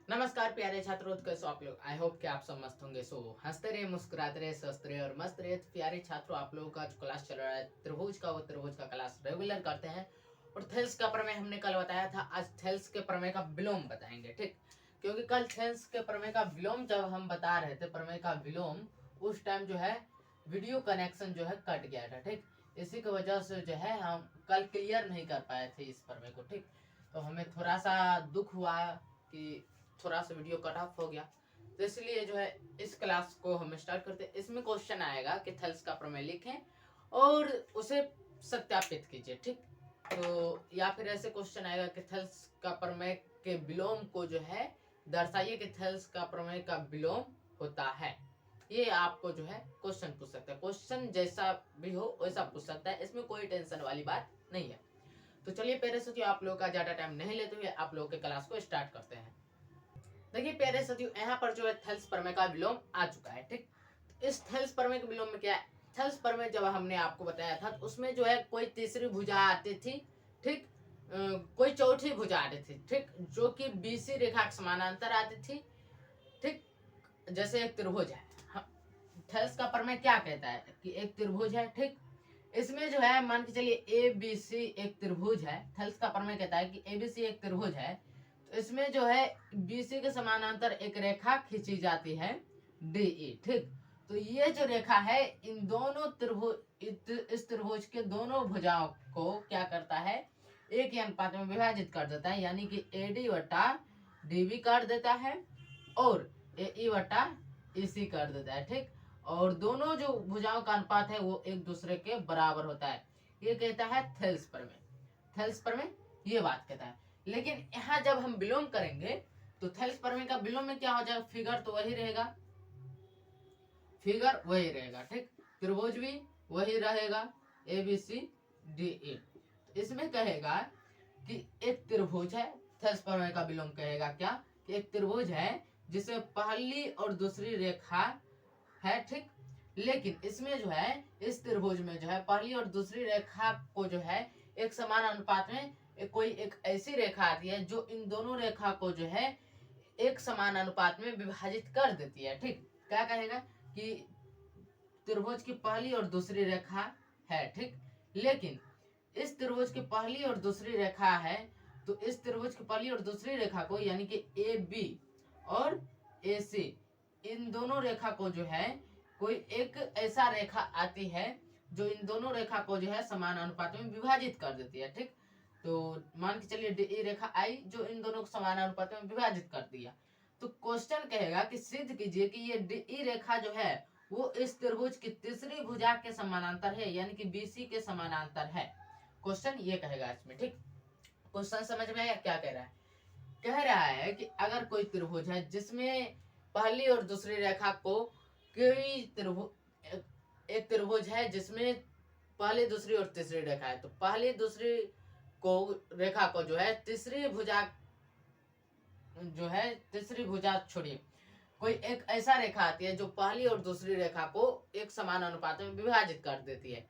नमस्कार प्यारे छात्रों, कैसे हो आप लोग। आई होप कि आप सब मस्त होंगे। हंसते रहे, मुस्कुराते रहे, स्वस्थ रहे और मस्त रहे। प्यारे छात्रों, आप लोगों का जो क्लास चल रहा है त्रिभुज का, वो त्रिभुज का क्लास रेगुलर करते हैं। और थेल्स का प्रमेय हमने कल बताया था, आज थेल्स के प्रमेय का विलोम बताएंगे, ठीक। क्योंकि कल थेल्स के प्रमेय का विलोम जब हम बता रहे थे, प्रमेय का विलोम, उस टाइम जो है वीडियो कनेक्शन जो है कट गया था, ठीक। इसी की वजह से जो है हम कल क्लियर नहीं कर पाए थे इस प्रमेय को, ठीक। तो हमें थोड़ा सा दुख हुआ कि थोड़ा सा वीडियो कट ऑफ हो गया। तो इसलिए जो है इस क्लास को हम स्टार्ट करते हैं। इसमें क्वेश्चन आएगा कि थेल्स का प्रमेय लिखें और उसे सत्यापित कीजिए, ठीक। तो या फिर ऐसे क्वेश्चन आएगा कि थेल्स का प्रमेय के विलोम को जो है दर्शाइए कि थेल्स का प्रमेय का विलोम होता है। ये आपको जो है क्वेश्चन पूछ सकता है। क्वेश्चन जैसा भी हो वैसा पूछ सकता है, इसमें कोई टेंशन वाली बात नहीं है। तो चलिए प्यारे साथियों, आप लोगों का ज्यादा टाइम नहीं लेते हुए आप लोगों के क्लास को स्टार्ट करते हैं। देखिए प्यारे साथियों, यहाँ पर जो है थेल्स प्रमेय का विलोम आ चुका है, ठीक। इस थेल्स प्रमेय के विलोम में क्या है, थेल्स प्रमेय जब हमने आपको बताया था तो उसमें जो है कोई तीसरी भुजा आती थी, ठीक। कोई चौथी भुजा आती थी, ठीक, जो कि बीसी रेखा के समानांतर आती थी, ठीक। जैसे एक त्रिभुज है। थेल्स का प्रमेय क्या कहता है कि एक त्रिभुज है, ठीक। इसमें जो है मान के चलिए ए बी सी एक त्रिभुज है। थेल्स का प्रमेय कहता है कि ए बी सी एक त्रिभुज है। तो इसमें जो है बीसी के समानांतर एक रेखा खींची जाती है डी ई, ठीक। तो ये जो रेखा है इन दोनों त्रिभुज, इस त्रिभुज के दोनों भुजाओं को क्या करता है, एक ही अनुपात में विभाजित कर देता है, यानी कि ए डी वटा डी बी कर देता है और ए ई वटा ई सी कर देता है, ठीक। और दोनों जो भुजाओं का अनुपात है वो एक दूसरे के बराबर होता है। ये कहता है थेल्स प्रमेय। थेल्स प्रमेय ये बात कहता है। लेकिन यहाँ जब हम विलोम करेंगे तो थेल्स प्रमेय का विलोम में क्या हो जाएगा, फिगर तो वही रहेगा, फिगर वही रहेगा, ठीक। त्रिभुज भी वही रहेगा, A B C D E. इसमें कहेगा कि एक त्रिभुज है। थेल्स प्रमेय का विलोम कहेगा क्या कि एक त्रिभुज है जिसमें पहली और दूसरी रेखा है, ठीक। लेकिन इसमें जो है इस त्रिभुज में जो है पहली और दूसरी रेखा को जो है एक समान अनुपात में कोई एक ऐसी रेखा आती है जो इन दोनों रेखा को जो है एक समान अनुपात में विभाजित कर देती है, ठीक। क्या कहेगा कि त्रिभुज की पहली और दूसरी रेखा है, ठीक। लेकिन इस त्रिभुज की पहली और दूसरी रेखा है, तो इस त्रिभुज की पहली और दूसरी रेखा को यानी कि ए बी और ए सी, इन दोनों रेखा को जो है कोई एक ऐसा रेखा आती है जो इन दोनों रेखा को जो है समान अनुपात में विभाजित कर देती है, ठीक। तो मान के चलिए डी रेखा आई जो इन दोनों को समान अनुपात में विभाजित कर दिया। तो क्वेश्चन कहेगा कि सिद्ध कीजिए कि ये डी रेखा जो है वो इस त्रिभुज की तीसरी भुजा के समानांतर है, यानी कि बीसी के समानांतर है। क्वेश्चन ये कहेगा इसमें, ठीक। क्वेश्चन समझ में आया क्या कह रहा है। कह रहा है कि अगर कोई त्रिभुज है जिसमें पहली और दूसरी रेखा को कोई त्रिभुज, एक त्रिभुज है जिसमें पहली दूसरी और तीसरी रेखा है, तो पहली दूसरी को रेखा को जो है तीसरी भुजा, जो है तीसरी भुजा छोड़िए, कोई एक ऐसा रेखा आती है जो पहली और दूसरी रेखा को एक समान अनुपात में विभाजित कर देती है।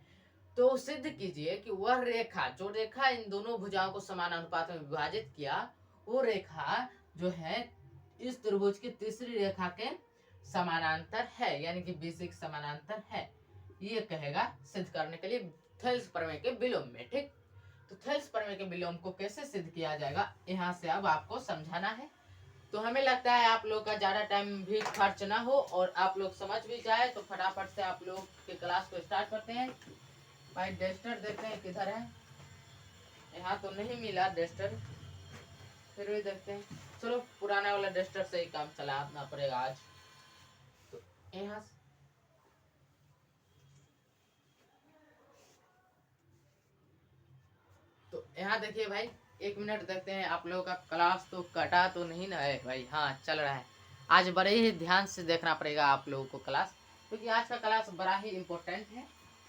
तो सिद्ध कीजिए कि वह रेखा, जो रेखा इन दोनों भुजाओं को समान अनुपात में विभाजित किया, वो रेखा जो है इस त्रिभुज की तीसरी रेखा के समानांतर है, यानी कि बीसी के समानांतर है। ये कहेगा सिद्ध करने के लिए थेल्स प्रमेय के विलोम में, ठीक। तो थेल्स प्रमेय के विलोम को कैसे सिद्ध किया जाएगा, यहाँ से अब आपको समझाना है। तो हमें लगता है आप लोग का ज़्यादा टाइम भी खर्च ना हो और आप लोग समझ भी जाए, तो फटाफट से आप लोग के क्लास को स्टार्ट करते हैं। भाई डस्टर देखते हैं किधर है, यहाँ तो नहीं मिला डस्टर, फिर भी देखते हैं। चलो पुराना वाला डस्टर से ही काम चलाना पड़ेगा आज। तो यहाँ तो यहाँ देखिए भाई, एक मिनट देखते हैं आप लोगों का क्लास तो कटा तो नहीं ना है भाई। हाँ चल रहा है। आज बड़े ही ध्यान से देखना पड़ेगा आप लोगों को क्लास, क्योंकि आज का क्लास बड़ा ही इम्पोर्टेंट है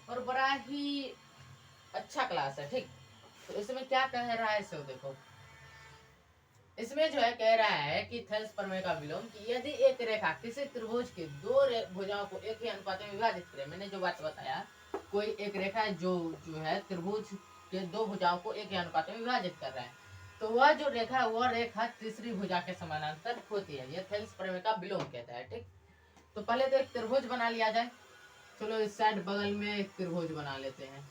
और बड़ा ही अच्छा क्लास है, ठीक। तो इसमें क्या कह रहा है सो देखो, इसमें जो है कह रहा है कि थेल्स प्रमेय का विलोम कि यदि एक रेखा किसी त्रिभुज के दो भुजाओं को एक ही अनुपात में विभाजित करे, मैंने जो बात बताया, कोई एक रेखा है जो जो है त्रिभुज के दो भुजाओं को एक ही अनुपात में विभाजित कर रहा है, तो वह जो रेखा है वह रेखा तीसरी भुजा के समानांतर होती है, यह थेल्स प्रमेय का विलोम कहता है। ठीक, तो पहले तो एक त्रिभुज बना लिया जाए। चलो इस साइड बगल में एक त्रिभुज बना लेते हैं,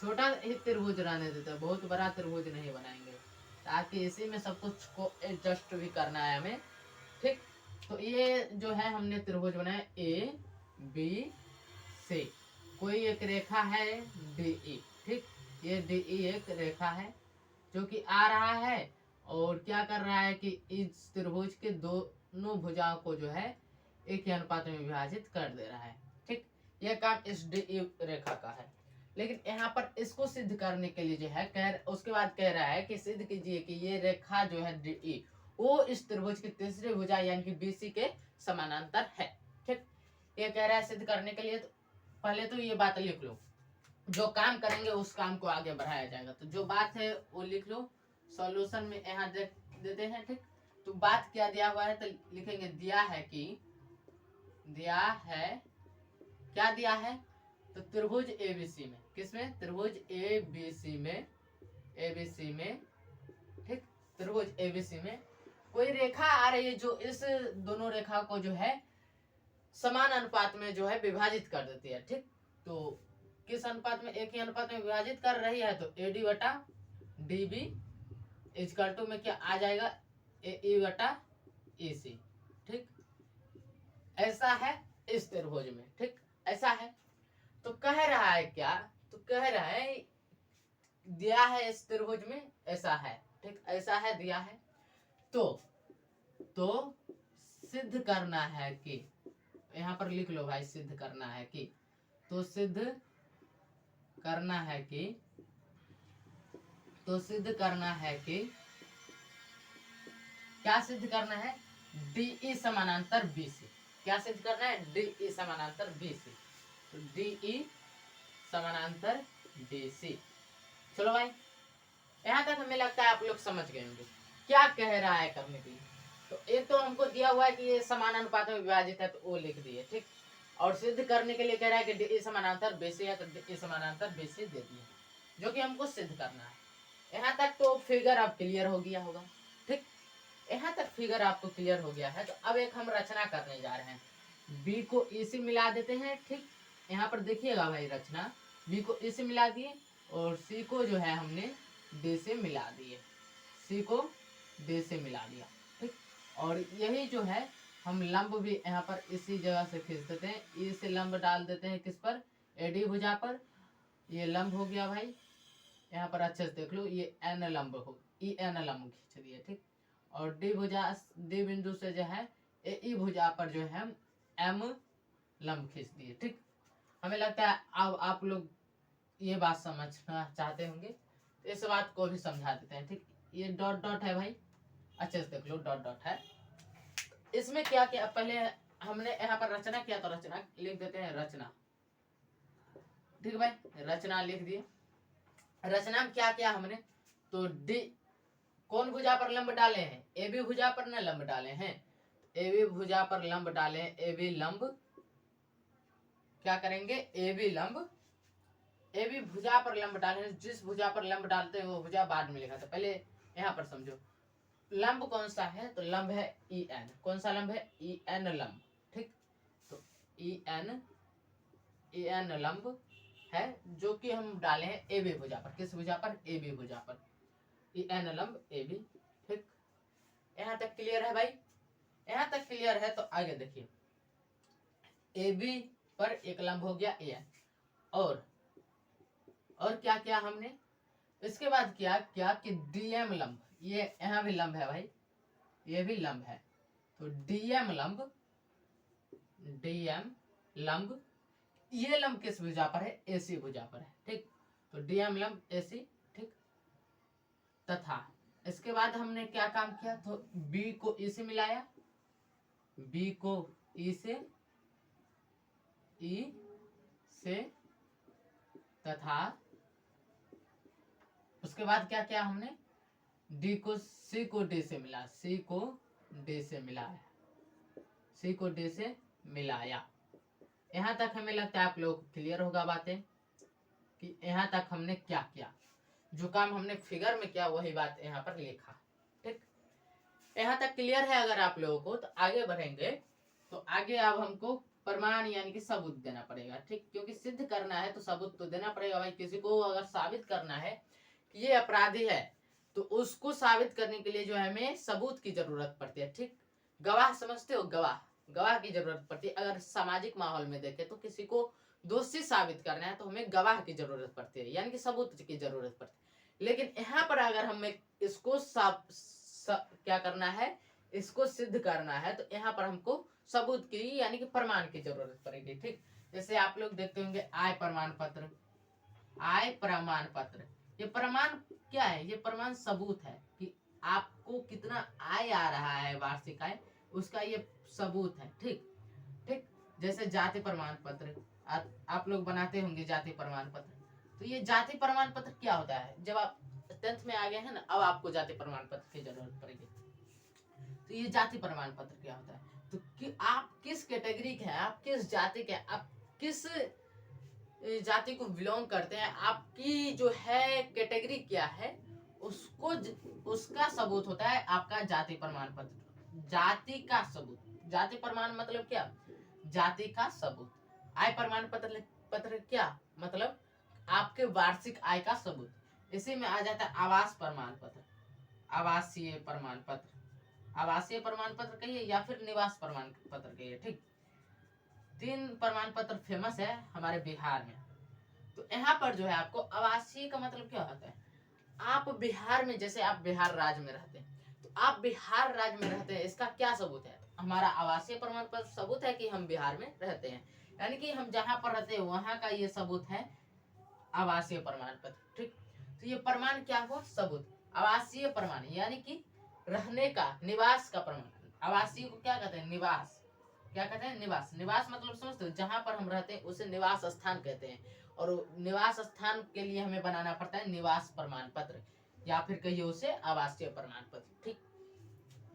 छोटा ही त्रिभुज रहने देते हैं, बहुत बड़ा त्रिभुज नहीं बनाएंगे, ताकि इसी में सब कुछ को एडजस्ट भी करना है हमें। ठीक, तो ये जो है हमने त्रिभुज बनाया ए बी सी, कोई एक रेखा है डी ई। ठीक, ये डी ई एक रेखा है जो कि आ रहा है और क्या कर रहा है कि इस त्रिभुज के दोनों भुजाओं को जो है एक ही अनुपात में विभाजित कर दे रहा है। ठीक, यह काम इस डी ई रेखा का है। लेकिन यहाँ पर इसको सिद्ध करने के लिए जो है उसके बाद कह रहा है कि सिद्ध कीजिए कि ये रेखा जो है डी ई वो इस त्रिभुज की तीसरी भुजा यानी कि बीसी के समानांतर है। ठीक, ये कह रहा है सिद्ध करने के लिए। तो पहले तो ये बात लिख लो, जो काम करेंगे उस काम को आगे बढ़ाया जाएगा। तो जो बात है वो लिख लो, सॉल्यूशन में यहाँ देते हैं। ठीक, तो बात क्या दिया हुआ है तो लिखेंगे दिया है कि दिया है, क्या दिया है तो त्रिभुज एबीसी में, किसमें त्रिभुज एबीसी में, एबीसी में। ठीक, त्रिभुज एबीसी में कोई रेखा आ रही है जो इस दोनों रेखा को जो है समान अनुपात में जो है विभाजित कर देती है। ठीक, तो किस अनुपात में, एक ही अनुपात में विभाजित कर रही है, तो एडी बटा डी बी इजकल टू में क्या आ जाएगा ए बटा ए सी। ठीक, ऐसा है इस त्रिभुज में। ठीक, ऐसा है। तो कह रहा है क्या, तो कह रहा है दिया है इस त्रिभुज में ऐसा है। ठीक, ऐसा है दिया है, तो सिद्ध करना है कि, यहाँ पर लिख लो भाई, सिद्ध करना है कि, तो सिद्ध करना है कि, तो सिद्ध करना है कि, क्या सिद्ध करना है DE समानांतर BC। क्या सिद्ध करना है DE समानांतर BC, तो DE समानांतर BC। चलो भाई, यहाँ तक हमें लगता है आप लोग समझ गए होंगे क्या कह रहा है करने के लिए। तो एक तो हमको दिया हुआ है कि ये समान अनुपात में विभाजित है, तो वो लिख दिए। ठीक, और सिद्ध करने के लिए कह रहा है कि DE समानांतर BC है, तो DE समानांतर BC दे दिए, जो कि हमको सिद्ध करना है। यहाँ तक तो फिगर अब क्लियर हो गया होगा। ठीक, यहाँ तक फिगर आपको क्लियर हो गया है। तो अब एक हम रचना करने जा रहे हैं, बी को ई से मिला देते हैं। ठीक, यहाँ पर देखिएगा भाई, रचना बी को ई से मिला दिए और सी को जो है हमने डी से मिला दिए, सी को डी से मिला दिया। ठीक, और यही जो है हम लंब भी यहाँ पर इसी जगह से खींच देते हैं, ई से लंब डाल देते हैं किस पर, एडी भुजा पर। ये लंब हो गया भाई, यहाँ पर अच्छे से देख लो, ये एन लंब हो, ई एन लंब खींच दिए। ठीक, और डी भुजा, डी बिंदु से जो है ए ई भुजा पर जो है एम लंब खींच दिए। ठीक, हमें लगता है अब आप लोग ये बात समझना चाहते होंगे, तो इस बात को भी समझा देते हैं। ठीक, ये डॉट डॉट है भाई, अच्छे से देख लो, डॉट डॉट है। इसमें क्या किया, पहले हमने यहाँ पर रचना किया, तो रचना लिख देते हैं, रचना। ठीक है भाई, रचना लिख दिए। रचना में क्या किया हमने, तो डी कौन भुजा पर लंब डाले हैं, ए बी भुजा पर न लंब डाले हैं, ए बी भुजा पर लंब डाले, ए बी लंब, क्या करेंगे ए बी लंब, ए बी भुजा पर लंब डाले, जिस भुजा पर लंब डालते हैं वो भुजा बाद में लिखा था, पहले यहाँ पर समझो। लंब कौन सा है, तो लंब है ई एन, कौन सा लंब है, ई एन लंब। ठीक, तो ई एन लंब है जो कि हम डाले हैं ए बी भुजा पर, किस भुजा पर, ए बी भुजा पर, ई एन लंब ए बी। ठीक, यहाँ तक क्लियर है भाई, यहाँ तक क्लियर है। तो आगे देखिए, ए बी पर एक लंब हो गया ए एन, और क्या किया हमने, इसके बाद क्या कि डीएम लंब, ये यहाँ भी लंब है भाई, ये भी लंब है, तो डीएम लंब, डीएम लंब, ये लंब किस भुजा पर है, एसी भुजा पर है। ठीक, तो डीएम लंब एसी। ठीक, तथा इसके बाद हमने क्या काम किया, तो बी को ई से मिलाया, बी को ई से तथा उसके बाद क्या किया हमने, डी को सी को डी से मिला, सी को डी से मिलाया, सी को डी से मिलाया। यहाँ तक हमें लगता है आप लोग क्लियर होगा बातें कि यहाँ तक हमने क्या किया। जो काम हमने फिगर में किया वही बात यहाँ पर लिखा। ठीक, यहाँ तक क्लियर है अगर आप लोगों को? तो आगे बढ़ेंगे। तो आगे अब हमको प्रमाण यानी कि सबूत देना पड़ेगा। ठीक, क्योंकि सिद्ध करना है तो सबूत तो देना पड़ेगा भाई। किसी को अगर साबित करना है कि ये अपराधी है तो उसको साबित करने के लिए जो है हमें सबूत की जरूरत पड़ती है। ठीक, गवाह समझते हो? गवाह, गवाह की जरूरत पड़ती है। अगर सामाजिक माहौल में देखें तो किसी को दोषी साबित करना है तो हमें गवाह की जरूरत पड़ती है, यानी कि सबूत की जरूरत पड़ती है। लेकिन यहाँ पर अगर हमें इसको क्या करना है, इसको सिद्ध करना है तो यहाँ पर हमको सबूत की यानी कि प्रमाण की जरूरत पड़ेगी। ठीक, जैसे आप लोग देखते होंगे आय प्रमाण पत्र, आय प्रमाण पत्र, ये प्रमाण क्या है? ये प्रमाण सबूत है कि आपको कितना आय आ रहा है, वार्षिक आय, उसका ये सबूत है। ठीक, ठीक, जैसे जाति प्रमाण पत्र आप लोग बनाते होंगे, जाति प्रमाण पत्र। तो ये जाति प्रमाण पत्र क्या होता है? जब आप 10th में आ गए हैं ना, अब आपको जाति प्रमाण पत्र की जरूरत पड़ेगी। तो ये जाति प्रमाण पत्र क्या होता है? तो कि आप किस कैटेगरी के हैं, आप किस जाति के, आप किस जाति को बिलोंग करते हैं, आपकी जो है कैटेगरी क्या है, उसको उसका सबूत होता है आपका जाति प्रमाण पत्र। जाति का सबूत, जाति प्रमाण मतलब क्या? जाति का सबूत। आय प्रमाण पत्र क्या मतलब? आपके वार्षिक आय का सबूत। इसी में आ जाता है आवास प्रमाण पत्र, आवासीय प्रमाण पत्र, आवासीय प्रमाण पत्र कहिए या फिर निवास प्रमाण पत्र कहिए। ठीक, 3 प्रमाण पत्र फेमस है हमारे बिहार में। तो यहाँ पर जो है आपको आवासीय का मतलब क्या होता है? आप बिहार में, जैसे आप बिहार राज्य में रहते हैं, तो आप बिहार राज्य में रहते हैं, इसका क्या सबूत है? हमारा आवासीय प्रमाण पत्र सबूत है कि हम बिहार में रहते हैं, यानी कि हम जहाँ पर रहते हैं वहाँ का ये सबूत है आवासीय प्रमाण पत्र। ठीक, तो ये प्रमाण क्या हुआ? सबूत। आवासीय प्रमाण यानी कि रहने का, निवास का प्रमाण। आवासीय को क्या कहते हैं? निवास। क्या कहते हैं? निवास। निवास मतलब समझते हो? जहाँ पर हम रहते हैं उसे निवास स्थान कहते हैं, और निवास स्थान के लिए हमें बनाना पड़ता है निवास प्रमाण पत्र, या फिर कहिए उसे आवासीय प्रमाण पत्र। ठीक,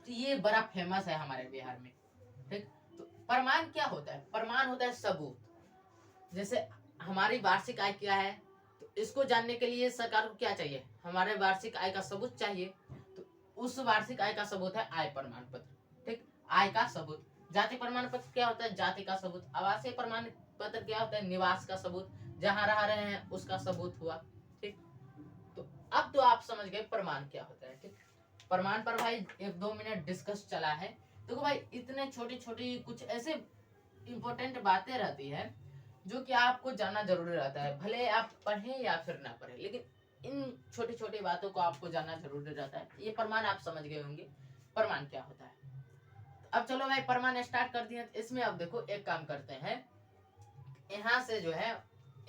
तो ये बड़ा फेमस है हमारे बिहार में। ठीक, तो प्रमाण क्या होता है? प्रमाण होता है सबूत। जैसे हमारी वार्षिक आय क्या है, तो इसको जानने के लिए सरकार को क्या चाहिए? हमारे वार्षिक आय का सबूत चाहिए। तो उस वार्षिक आय का सबूत है आय प्रमाण पत्र। ठीक, आय का सबूत। जाति प्रमाण पत्र क्या होता है? जाति का सबूत। आवासीय प्रमाण पत्र क्या होता है? निवास का सबूत, जहाँ रह रहे हैं उसका सबूत हुआ। ठीक, तो अब तो आप समझ गए प्रमाण क्या होता है। ठीक, प्रमाण पर भाई 1-2 मिनट डिस्कस चला है। देखो भाई, इतने छोटी छोटी कुछ ऐसे इंपॉर्टेंट बातें रहती है जो कि आपको जानना जरूरी रहता है, भले आप पढ़ें या फिर ना पढ़ें, लेकिन इन छोटी छोटी बातों को आपको जानना जरूरी रहता है। ये प्रमाण आप समझ गए होंगे प्रमाण क्या होता है। अब चलो भाई प्रमाण स्टार्ट कर दिए। इसमें अब देखो एक काम करते हैं, यहाँ से जो है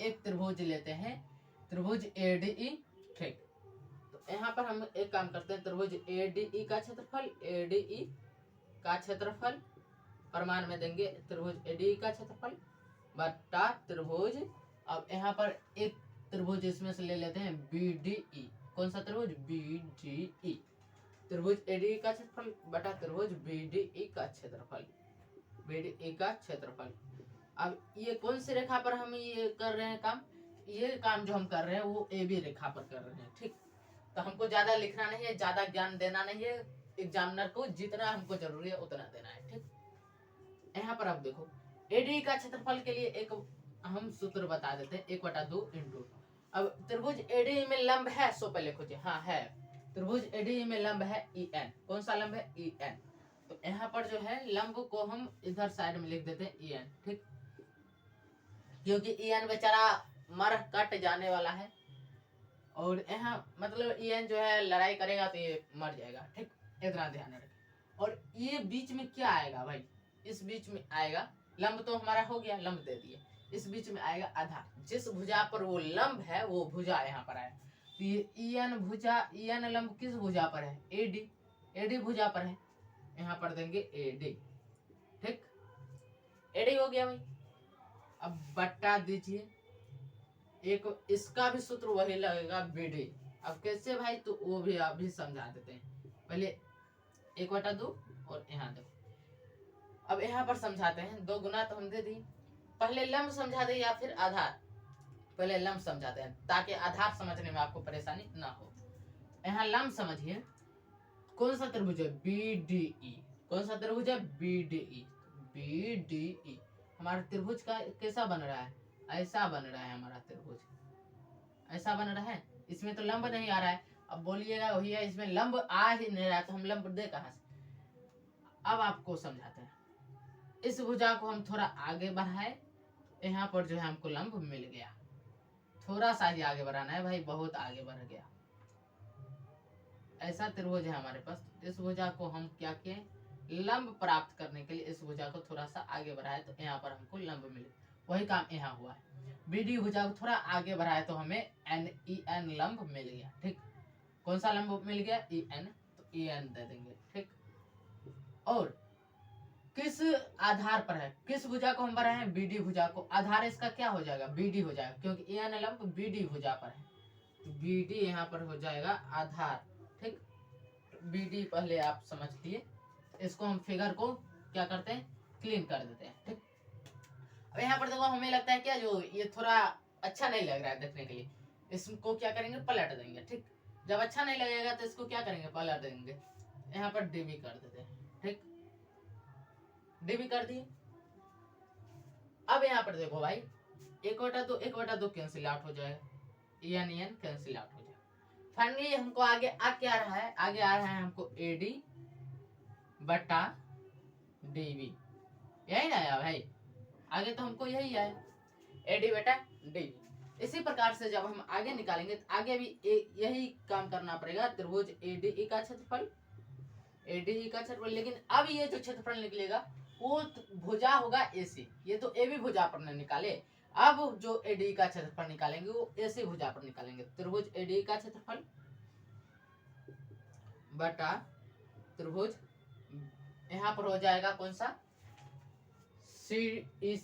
एक त्रिभुज लेते हैं, त्रिभुज ADE। ठीक, तो यहाँ पर हम एक काम करते हैं, त्रिभुज ADE का क्षेत्रफल, ADE का क्षेत्रफल प्रमाण में देंगे, त्रिभुज ADE का क्षेत्रफल बट्टा त्रिभुज, अब यहाँ पर एक त्रिभुज इसमें से ले लेते हैं BDE। कौन सा त्रिभुज? BDE। त्रिभुज ADE का क्षेत्रफल बटा त्रिभुज BDE का क्षेत्रफल, BDE का क्षेत्रफल। अब ये कौन सी रेखा पर हम ये कर रहे हैं काम? ये काम जो हम कर रहे हैं वो AB रेखा पर कर रहे हैं। ठीक, तो हमको ज्यादा लिखना नहीं है, ज्यादा ज्ञान देना नहीं है, एग्जामिनर को जितना हमको जरूरी है उतना देना है। ठीक, यहाँ पर आप देखो ADE का क्षेत्रफल के लिए एक हम सूत्र बता देते हैं, 1/2 इंटू। अब त्रिभुज ADE में लंब है, सो पहले खोजिए। हाँ है, त्रिभुज ADE में लंब है EN। कौन सा लंब है? EN। तो यहाँ पर जो है लंब को हम इधर साइड में लिख देते हैं EN। ठीक, क्योंकि EN बेचारा मर कट जाने वाला है, और यहाँ मतलब EN जो है लड़ाई करेगा तो ये मर जाएगा। ठीक, इतना ध्यान रखें। और ये बीच में क्या आएगा भाई? इस बीच में आएगा, लंब तो हमारा हो गया, लंब दे दिए, इस बीच में आएगा आधार। जिस भुजा पर वो लंब है वो भुजा यहाँ पर आएगा। तो ये EN भुजा, EN लंब किस भुजा पर है? AD भुजा पर है, यहाँ पर देंगे AD। ठीक, AD हो गया भाई। अब बट्टा दीजिए, एक इसका भी सूत्र वही लगेगा BD। अब कैसे भाई? तो वो भी अभी समझा देते हैं। पहले 1/2 और यहाँ दो। अब यहाँ पर समझाते हैं, 2 गुना तो हम दे दी, पहले लंब समझा दे या फिर आधार। पहले लंब समझाते हैं ताकि आधार समझने में आपको परेशानी ना हो। यहाँ लंब समझिए, कौन सा त्रिभुज है, BDE। कौन सा त्रिभुज है, BDE। BDE हमारा त्रिभुज का कैसा बन रहा है, ऐसा बन रहा है हमारा त्रिभुज, ऐसा बन रहा है। इसमें तो लंब नहीं आ रहा है। अब बोलिएगा भैया इसमें लंब आ ही नहीं रहा, तो हम लंब दे कहाँ से। अब आपको समझाते हैं। इस भुजा को हम थोड़ा आगे बढ़ाए, यहाँ पर जो है हमको लंब मिल गया। थोड़ा सा ही आगे बढ़ाना है भाई, बहुत आगे बढ़ गया। ऐसा त्रिभुज है हमारे पास। इस भुजा को हम क्या किए, लंब प्राप्त करने के लिए इस भुजा को थोड़ा सा आगे बढ़ाए, तो यहाँ पर हमको लंब मिले। वही काम यहाँ हुआ है। BD भुजा को थोड़ा आगे बढ़ाए तो हमें NEN लंब मिल गया। ठीक, कौन सा लंब मिल गया, EN, तो EN दे देंगे। ठीक, और किस आधार पर है, किस भुजा को हम बढ़ाए हैं, BD भुजा को। आधार इसका क्या हो जाएगा, BD हो जाएगा, क्योंकि EN लंब BD भुजा पर है, तो BD यहाँ पर हो जाएगा आधार। ठीक, BD पहले आप समझ लिए। इसको हम फिगर को क्या करते हैं, क्लीन कर देते हैं। ठीक, अब यहाँ पर देखो हमें लगता है क्या, जो ये थोड़ा अच्छा नहीं लग रहा है देखने के लिए, इसको क्या करेंगे, पलट देंगे। ठीक, जब अच्छा नहीं लगेगा तो इसको क्या करेंगे, पलट देंगे। यहाँ पर DB कर देते हैं। ठीक, DB कर दिए। अब यहाँ पर देखो भाई, 1/2 कैंसिल आउट हो जाएगा, EN कैंसिल आउट हो जाएगा। फाइनली हमको आगे आ क्या रहा है, आगे आ रहा है हमको AD बटा DB, यही ना आया भाई, आगे तो हमको यही आया, AD बटा DB। इसी प्रकार से जब हम आगे निकालेंगे तो आगे भी यही काम करना पड़ेगा। त्रिभुज ADE का क्षेत्रफल, ADE का क्षेत्रफल, लेकिन अब ये जो क्षेत्रफल निकलेगा वो भुजा होगा AC। ये तो AB भुजा पर न निकाले, अब जो ADE का क्षेत्रफल निकालेंगे वो AC भुजा पर निकालेंगे। त्रिभुज ADE का क्षेत्रफल बटा त्रिभुज, यहाँ पर हो जाएगा कौन सा, CDE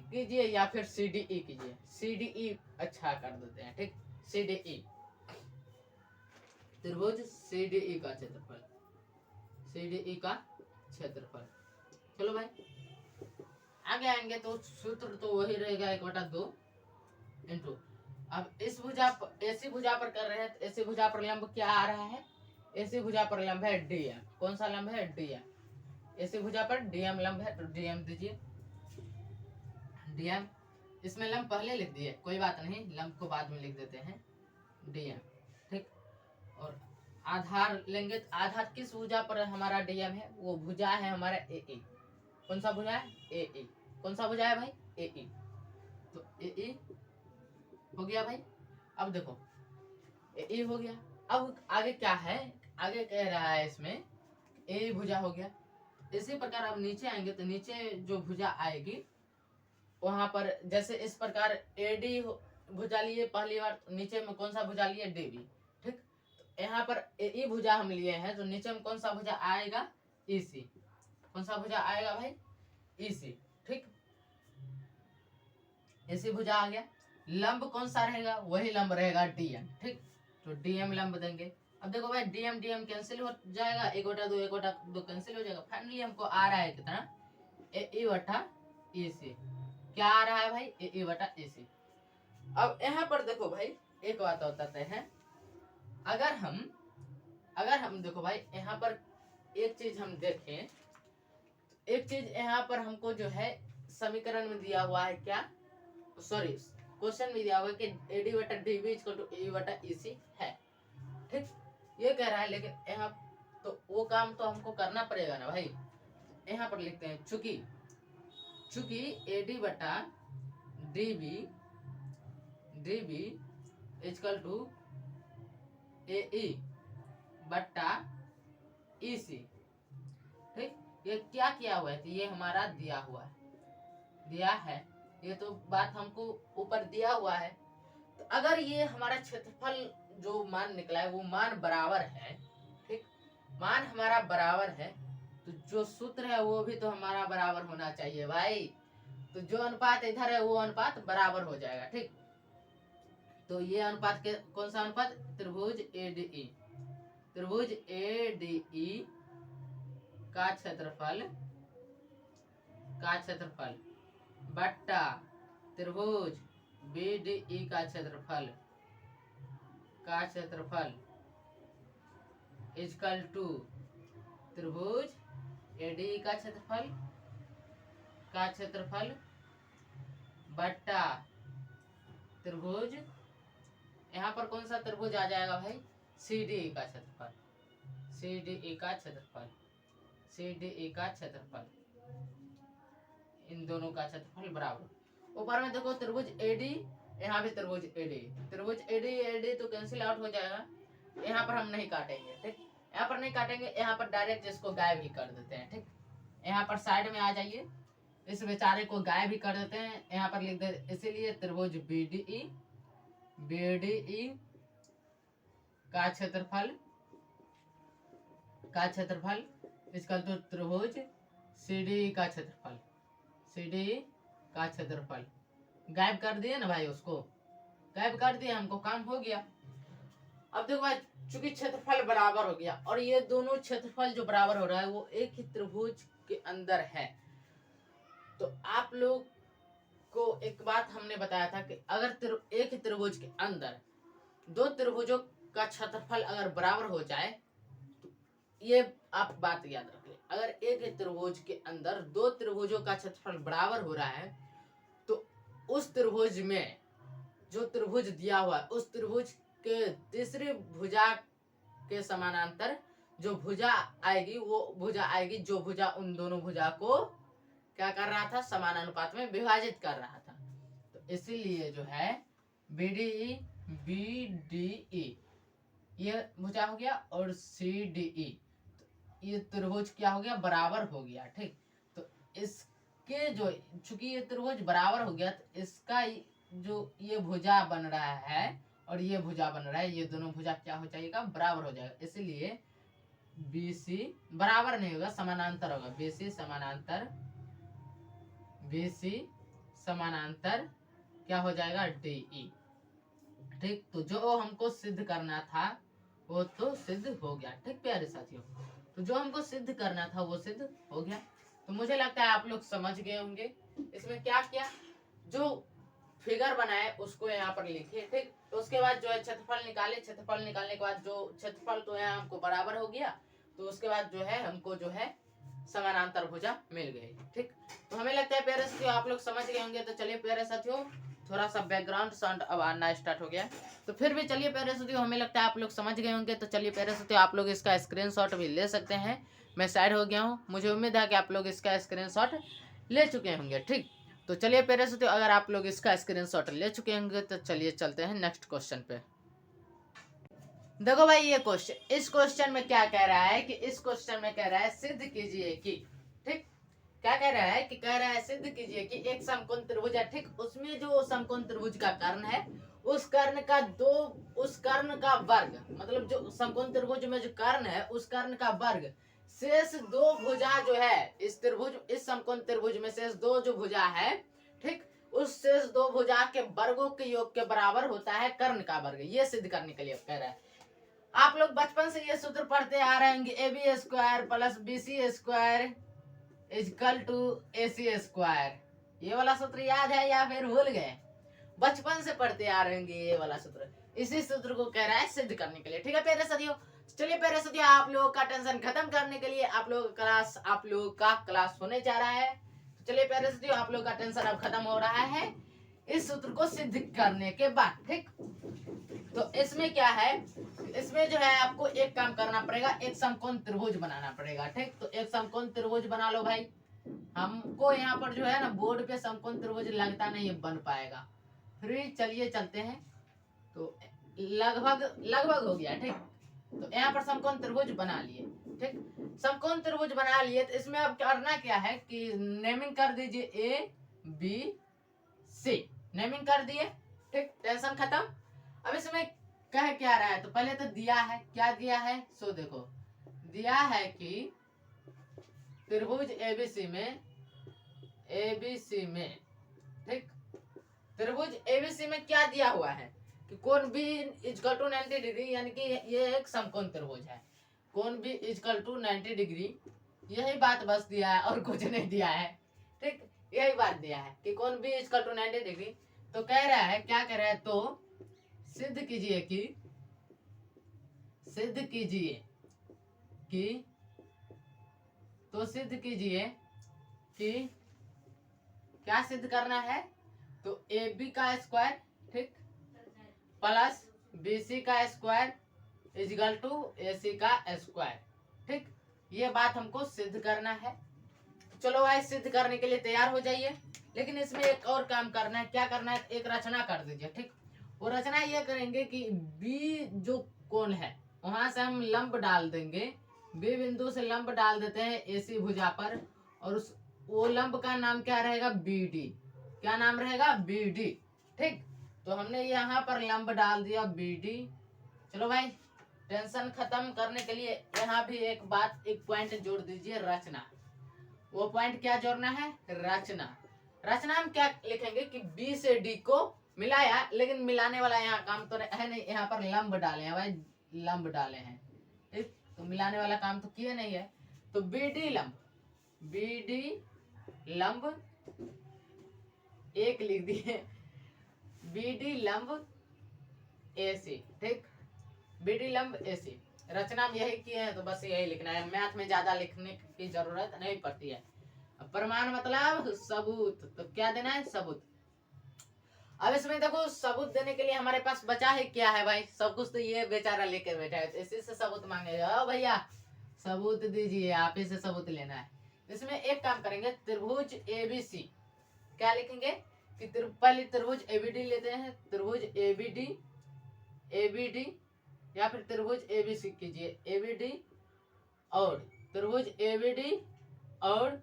कीजिए या फिर CDE कीजिए, CDE अच्छा कर देते हैं। ठीक, CDE, त्रिभुज CDE का क्षेत्रफल, CDE का क्षेत्रफल। चलो भाई आगे आएंगे तो सूत्र तो वही रहेगा, 1/2 इंटू। अब इस भुजा ऐसी भुजा पर कर रहे हैं, तो ऐसी भुजा पर लंब क्या आ रहा है, ऐसी भुजा पर लंब है DM। कौन सा लंब है, DM। ऐसी भुजा पर DM लंब है, तो DM दीजिए, DM। इसमें लंब पहले लिख दिए, कोई बात नहीं, लंब को बाद में लिख देते हैं, DM। ठीक, और आधार लेंगे, तो आधार किस भुजा पर हमारा DM है, वो भुजा है हमारा AE। कौन सा भुजा है, AE। कौन सा भुजा है भाई, AE, तो AE हो गया भाई। अब देखो AE हो गया। अब आगे क्या है, आगे कह रहा है इसमें AE भुजा हो गया। इसी प्रकार अब नीचे आएंगे तो नीचे जो भुजा आएगी वहां पर जैसे इस प्रकार AD भुजा लिए पहली बार, नीचे में कौन सा भुजा लिए, DB। ठीक, तो यहाँ पर AE भुजा हम लिए हैं, तो नीचे में कौन सा भुजा आएगा, EC। कौन सा भुजा आएगा भाई, EC। ठीक, EC भुजा आ गया। लंब कौन सा रहेगा, वही लंब रहेगा DM। ठीक, तो DM लंब देंगे। अब देखो भाई DM DM कैंसिल हो जाएगा, 1/2 कैंसिल हो जाएगा। फाइनली हमको आ रहा है कितना, AE बटा EC। क्या आ रहा है भाई, AE बटा EC। अब यहाँ पर देखो भाई एक बात बताते हैं, अगर हम देखो भाई यहाँ पर एक चीज हम देखें, एक चीज यहाँ पर हमको जो है समीकरण में दिया हुआ है, क्या, सॉरी क्वेश्चन में दिया हुआ है कि AD बटा DB इक्वल टू AE बटा EC है। ठीक, ये कह रहा है, लेकिन यहाँ तो वो काम तो हमको करना पड़ेगा ना भाई। यहाँ पर लिखते हैं चूंकि AD बटा DB इक्वल टू AE बटा EC। ठीक, ये क्या किया हुआ है, तो ये हमारा दिया है, ये तो बात हमको ऊपर दिया हुआ है। तो अगर ये हमारा क्षेत्रफल जो मान निकला है वो मान बराबर है, ठीक, मान हमारा बराबर है, तो जो सूत्र है वो भी तो हमारा बराबर होना चाहिए भाई। तो जो अनुपात इधर है वो अनुपात बराबर हो जाएगा। ठीक, तो ये अनुपात के कौन सा अनुपात, त्रिभुज ADE, त्रिभुज ADE का क्षेत्रफल बट्टा त्रिभुज BDE का क्षेत्रफल इजकल टू त्रिभुज ADE का क्षेत्रफल बट्टा त्रिभुज, यहाँ पर कौन सा त्रिभुज आ जाएगा भाई, CDE का क्षेत्रफल, इन दोनों का क्षेत्रफल बराबर। ऊपर में देखो त्रिभुज AD, यहाँ भी त्रिभुज AD तो कैंसिल आउट हो जाएगा, यहाँ पर हम नहीं काटेंगे, ठीक, यहाँ पर नहीं काटेंगे, यहाँ पर डायरेक्ट इसको गायब ही कर देते हैं, ठीक। यहाँ पर साइड में आ जाइए, इस बेचारे को गायब ही कर देते हैं, यहाँ पर लिख दे, इसीलिए त्रिभुज BDE का क्षेत्रफल इसका तो त्रिभुज CDE का क्षेत्रफल गायब कर दिए ना भाई, उसको गायब कर दिए, हमको काम हो गया। अब देखो भाई, चूंकि क्षेत्रफल बराबर हो गया और ये दोनों क्षेत्रफल जो बराबर हो रहा है वो एक ही त्रिभुज के अंदर है, तो आप लोग को एक बात हमने बताया था कि अगर एक ही त्रिभुज के अंदर दो त्रिभुजों का क्षेत्रफल अगर बराबर हो जाए, तो ये आप बात याद रखिए, अगर एक ही त्रिभुज के अंदर दो त्रिभुजों का क्षेत्रफल बराबर हो रहा है, तो उस त्रिभुज में जो त्रिभुज दिया हुआ है उस त्रिभुज के तीसरी भुजा के समानांतर जो भुजा आएगी वो भुजा आएगी जो भुजा उन दोनों भुजा को क्या कर रहा था, समानानुपात में विभाजित कर रहा था। तो इसीलिए जो है BDE ये भुजा हो गया और CDE, तो ये त्रिभुज क्या हो गया, बराबर हो गया, ठीक। तो इसके जो चूंकि ये त्रिभुज बराबर हो गया, तो इसका जो ये भुजा बन रहा है और ये भुजा बन रहा है, ये दोनों भुजा क्या हो जाएगा, बराबर हो जाएगा। इसलिए BC बराबर नहीं होगा, समानांतर होगा, BC समानांतर क्या हो जाएगा, DE, ठीक। तो जो हमको सिद्ध करना था वो तो सिद्ध हो गया, ठीक प्यारे साथियों। तो जो हमको सिद्ध करना था वो सिद्ध हो गया। तो मुझे लगता है आप लोग समझ गए होंगे इसमें क्या किया, जो फिगर बनाए उसको यहाँ पर लिखे, ठीक। तो उसके बाद जो है क्षेत्रफल निकाले, क्षेत्रफल निकालने के बाद जो क्षेत्रफल तो यहाँ हमको बराबर हो गया, तो उसके बाद जो है हमको जो है समानांतर भुजा मिल गई, ठीक। तो हमें लगता है प्यारे साथियों आप लोग समझ गए होंगे। तो चलिए प्यारे साथियों, थोड़ा सा बैकग्राउंड साउंड अब आना स्टार्ट हो गया, तो फिर भी चलिए प्यारे साथियों हमें लगता है आप लोग समझ गए होंगे। तो चलिए प्यारे साथियों आप लोग इसका स्क्रीनशॉट भी ले सकते हैं, मैं साइड हो गया हूँ, मुझे उम्मीद है कि आप लोग इसका स्क्रीनशॉट ले चुके होंगे, ठीक। तो चलिए प्यारे साथियों अगर आप लोग इसका स्क्रीनशॉट ले चुके होंगे तो चलिए चलते हैं नेक्स्ट क्वेश्चन पे। देखो भाई ये क्वेश्चन, इस क्वेश्चन में क्या कह रहा है कि इस क्वेश्चन में कह रहा है सिद्ध कीजिए कि, ठीक, क्या कह रहा है कि कह रहा है सिद्ध कीजिए कि एक समकोण त्रिभुज है, ठीक, उसमें जो समकोण त्रिभुज का कर्ण है उस कर्ण का वर्ग, मतलब जो समकोण त्रिभुज में जो कर्ण है उस कर्ण का वर्ग शेष दो भुजा जो है इस समकोण त्रिभुज में शेष दो जो भुजा है, ठीक, उस शेष दो भुजा के वर्गों के योग के बराबर होता है कर्ण का वर्ग। ये सिद्ध करने के लिए कह रहा है। आप लोग बचपन से ये सूत्र पढ़ते आ रहे होंगे, AB square plus BC square is equal to AC square. ये वाला सूत्र याद है या फिर भूल गए? बचपन से पढ़ते आ रहे होंगे ये वाला सूत्र। इसी सूत्र को कह रहा है सिद्ध करने के लिए, ठीक है प्यारे साथियों। चलिए प्यारे साथियों आप लोगों का टेंशन खत्म करने के लिए आप लोगों का क्लास होने जा रहा है। तो चलिए प्यारे साथियों आप लोगों का टेंशन अब खत्म हो रहा है इस सूत्र को सिद्ध करने के बाद, ठीक। तो इसमें क्या है, इसमें जो है आपको एक काम करना पड़ेगा, एक समकोण त्रिभुज बनाना पड़ेगा, ठीक। तो एक समकोण त्रिभुज बना लो भाई। हमको यहाँ पर जो है ना बोर्ड पे समकोण त्रिभुज लगता नहीं है बन पाएगा, फिर चलिए चलते हैं। तो लगभग हो गया, ठीक। तो यहाँ पर समकोण त्रिभुज बना लिए, ठीक, समकोण त्रिभुज बना लिए। तो इसमें अब करना क्या है कि नेमिंग कर दीजिए ABC, नेमिंग कर दिए, ठीक, टेंशन खत्म। अब इसमें कह क्या रहा है, तो पहले तो दिया है, क्या दिया है, सो देखो दिया है कि त्रिभुज ABC में, ठीक, त्रिभुज ABC में क्या दिया हुआ है कि कोण B इक्वल टू 90 डिग्री, यानी कि ये एक समकोण त्रिभुज है, कोण B इक्वल टू 90 डिग्री, यही बात बस दिया है और कुछ नहीं दिया है, ठीक, यही बात दिया है कि कोण B इक्वल टू 90 डिग्री। तो कह रहा है, क्या कह रहा है, तो सिद्ध कीजिए कि सिद्ध कीजिए कि तो सिद्ध कीजिए कि क्या सिद्ध करना है, तो ए बी का स्क्वायर, ठीक, प्लस बी सी का स्क्वायर इजिकल टू ए सी का स्क्वायर, ठीक, ये बात हमको सिद्ध करना है। चलो भाई सिद्ध करने के लिए तैयार हो जाइए, लेकिन इसमें एक और काम करना है। क्या करना है, एक रचना कर दीजिए, ठीक। वो रचना ये करेंगे कि बी जो कोण है वहां से हम लंब डाल देंगे, बी बिंदु से लंब डाल देते हैं एसी भुजा पर, और उस वो लंब का नाम क्या रहेगा, बी डी। क्या नाम रहेगा, बी डी, ठीक। तो हमने यहाँ पर लंब डाल दिया बी डी। चलो भाई टेंशन खत्म करने के लिए यहाँ भी एक बात, एक पॉइंट जोड़ दीजिए, रचना। वो पॉइंट क्या जोड़ना है, रचना। रचना हम क्या लिखेंगे कि बी से डी को मिलाया, लेकिन मिलाने वाला यहाँ काम तो है नहीं, यहाँ पर लंब डाले हैं भाई, लंब डाले हैं, ठीक। तो मिलाने वाला काम तो किए नहीं है, तो बी डी लंब, बी डी लंब एक लिख दिए, बी डी लंब ए सी, ठीक, बी डी लंब ए सी। रचना में यही किए हैं, तो बस यही लिखना है, मैथ में ज्यादा लिखने की जरूरत नहीं पड़ती है। प्रमाण मतलब सबूत, तो क्या देना है, सबूत। अब इसमें देखो सबूत देने के लिए हमारे पास बचा है क्या है भाई, सब कुछ तो ये बेचारा लेके बैठा है, तो इसी से सबूत मांगेगा। ओ भैया सबूत दीजिए, आप ही से सबूत लेना है। इसमें एक काम करेंगे, त्रिभुज एबीसी, क्या लिखेंगे कि पहले त्रिभुज एबीडी लेते हैं, त्रिभुज एबीडी, एबीडी या फिर त्रिभुज एबीसी कीजिए, एबीडी और त्रिभुज एबीडी और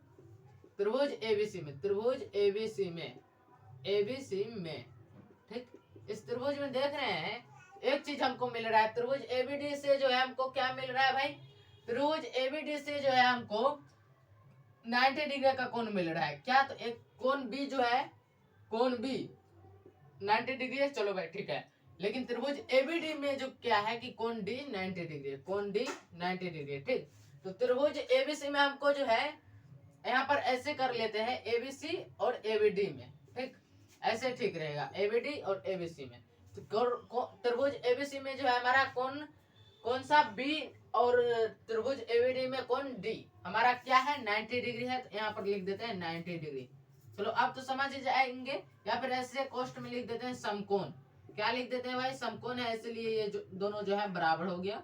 त्रिभुज एबीसी में, त्रिभुज एबीसी में, एबीसी में, ठीक। इस त्रिभुज में देख रहे हैं एक चीज हमको मिल रहा है, त्रिभुज एबीडी से जो है हमको क्या मिल रहा है भाई, त्रिभुज एबीडी से जो है हमको 90 डिग्री का कोण मिल रहा है। क्या, तो एक कोण बी जो है, कोण बी 90 डिग्री है, चलो भाई ठीक है। लेकिन त्रिभुज एबीडी में जो क्या है कि कोण डी 90 डिग्री, कोण डी 90 डिग्री, ठीक। तो त्रिभुज एबीसी में हमको जो है यहाँ पर ऐसे कर लेते हैं, एबीसी और एबीडी में, ठीक, ऐसे ठीक रहेगा, एबीडी और एबीसी में। तो त्रिभुज एबीसी में जो है हमारा कौन सा, बी, और त्रिभुज एबीडी में कौन, डी, हमारा क्या है 90 डिग्री है, तो यहाँ पर लिख देते हैं 90 डिग्री। चलो अब तो समझ जाएंगे, या फिर ऐसे कोष्ट में लिख देते हैं समकोण। क्या लिख देते हैं भाई, समकोण है, इसलिए ये दोनों जो है बराबर हो गया,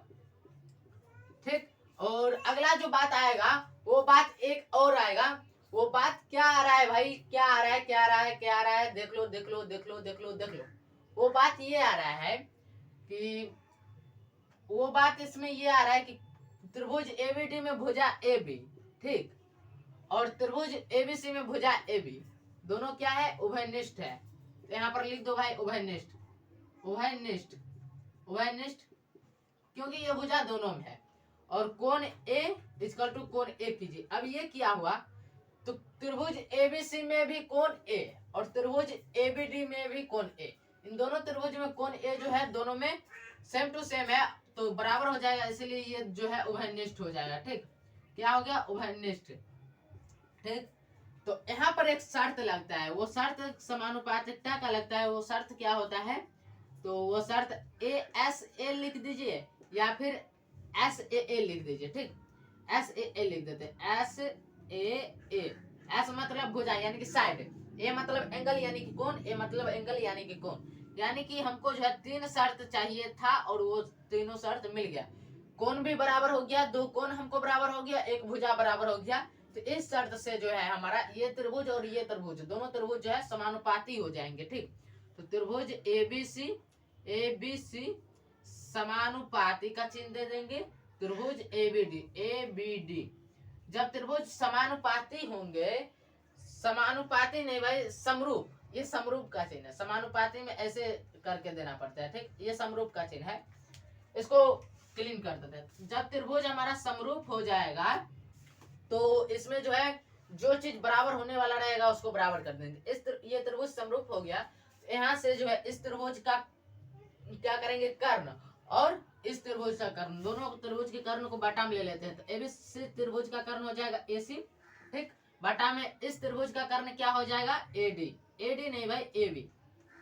ठीक। और अगला जो बात आएगा वो बात एक और आएगा, वो बात क्या आ रहा है भाई, क्या आ रहा है, क्या आ रहा है, क्या आ रहा है, देख लो देख लो देख लो देख लो देख लो। वो बात ये आ रहा है कि वो बात इसमें ये आ रहा है कि त्रिभुज एबीडी में भुजा ए बी, ठीक, और त्रिभुज एबीसी में भुजा ए बी, दोनों क्या है, उभयनिष्ठ है। तो यहाँ पर लिख दो भाई उभयनिष्ठ, उभयनिष्ठ, उभयनिष्ठ, क्योंकि ये भुजा दोनों में है। और कोण ए इक्वल टू कोण ए कीजिए। अब ये क्या हुआ, तो त्रिभुज एबीसी में भी कोण ए और त्रिभुज एबीडी में भी कोण ए, इन दोनों त्रिभुज में कोण ए जो है दोनों में सेम टू सेम है, तो बराबर हो जाएगा, इसीलिए ये जो है उभयनिष्ठ हो जाएगा, ठीक। क्या हो गया, उभयनिष्ठ, ठीक। तो यहाँ पर एक शर्त लगता है, वो शर्त समानुपातिकता का लगता है। वो शर्त क्या होता है, तो वो शर्त ए एस ए लिख दीजिए या फिर एस ए लिख दीजिए, ठीक। एस ए लिख देते हैं, एस ए, एस मतलब भुजा यानी कि साइड, ए मतलब एंगल यानी कि कोण, ए मतलब एंगल यानी कि कोण, यानी कि हमको जो है 3 शर्त चाहिए था और वो तीनों शर्त मिल गया। कोण भी बराबर हो गया, 2 कोण हमको बराबर हो गया, एक भुजा बराबर हो गया। तो इस शर्त से जो है हमारा ये त्रिभुज और ये त्रिभुज, दोनों त्रिभुज जो है समानुपाती हो जाएंगे, ठीक। तो त्रिभुज एबीसी, एबीसी समानुपाती का चिन्ह दे देंगे, त्रिभुज एबीडी, एबीडी। जब त्रिभुज समानुपाती होंगे, समानुपाती नहीं भाई, समरूप, ये समरूप का चिन्ह है, समानुपाती में ऐसे करके देना पड़ता है, ठीक। ये समरूप का चिन्ह है, इसको क्लीन कर देते हैं। जब त्रिभुज हमारा समरूप हो जाएगा तो इसमें जो है जो चीज बराबर होने वाला रहेगा उसको बराबर कर देंगे। ये त्रिभुज समरूप हो गया, यहाँ से जो है इस त्रिभुज का क्या करेंगे, कर्ण, और इस त्रिभुज का कर्ण, दोनों त्रिभुज के कर्ण को बटा में ले लेते हैं। तो एबीसी त्रिभुज का कर्ण हो जाएगा एसी, ठीक, बटा में इस त्रिभुज का कर्ण क्या हो जाएगा, एडी, एडी नहीं भाई एबी,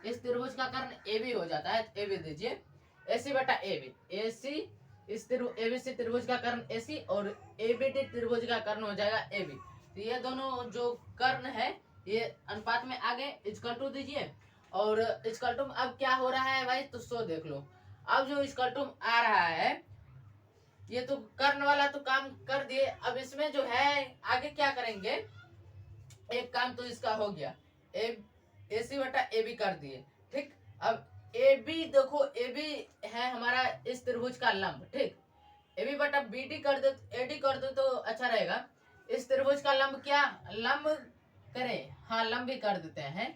इस त्रिभुज का कर्ण ए बी हो जाता है, ए बी दीजिए, AC बटा ए बी, AC इस एबीसी त्रिभुज का कर्ण AC और एबीडी त्रिभुज का कर्ण हो जाएगा AB। तो ये दोनों जो कर्ण है ये अनुपात में आ गए, इक्वल टू दीजिए, और इक्वल टू अब क्या हो रहा है भाई, तो सो देख लो। अब जो इक्वल टू आ रहा है ये तो कर्ण वाला तो काम कर दिए, अब इसमें जो है आगे क्या करेंगे, एक काम तो इसका हो गया, AC बटा AB कर दिए, ठीक। अब AB देखो, AB है हमारा इस त्रिभुज का लंब, ठीक। AB बटा BD कर दो, AD कर दो तो अच्छा रहेगा। इस त्रिभुज का लंब क्या लंब करें, हाँ लंब भी कर देते हैं,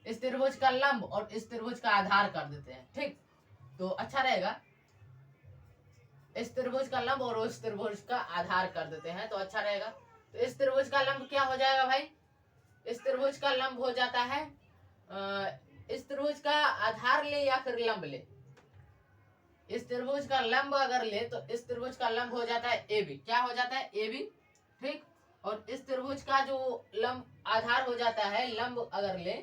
इस त्रिभुज का लंब और इस त्रिभुज का आधार कर देते हैं, ठीक। तो अच्छा रहेगा, इस त्रिभुज का लंब और उस त्रिभुज का आधार कर देते हैं तो अच्छा रहेगा। तो इस त्रिभुज का लंब क्या हो जाएगा भाई, इस त्रिभुज का लंब हो जाता है, इस त्रिभुज का आधार ले या फिर लंब ले, इस त्रिभुज का लंब अगर ले तो इस त्रिभुज का लंब हो जाता है AB, क्या हो जाता है AB, ठीक। और इस त्रिभुज का जो लंब आधार हो जाता है, लंब अगर ले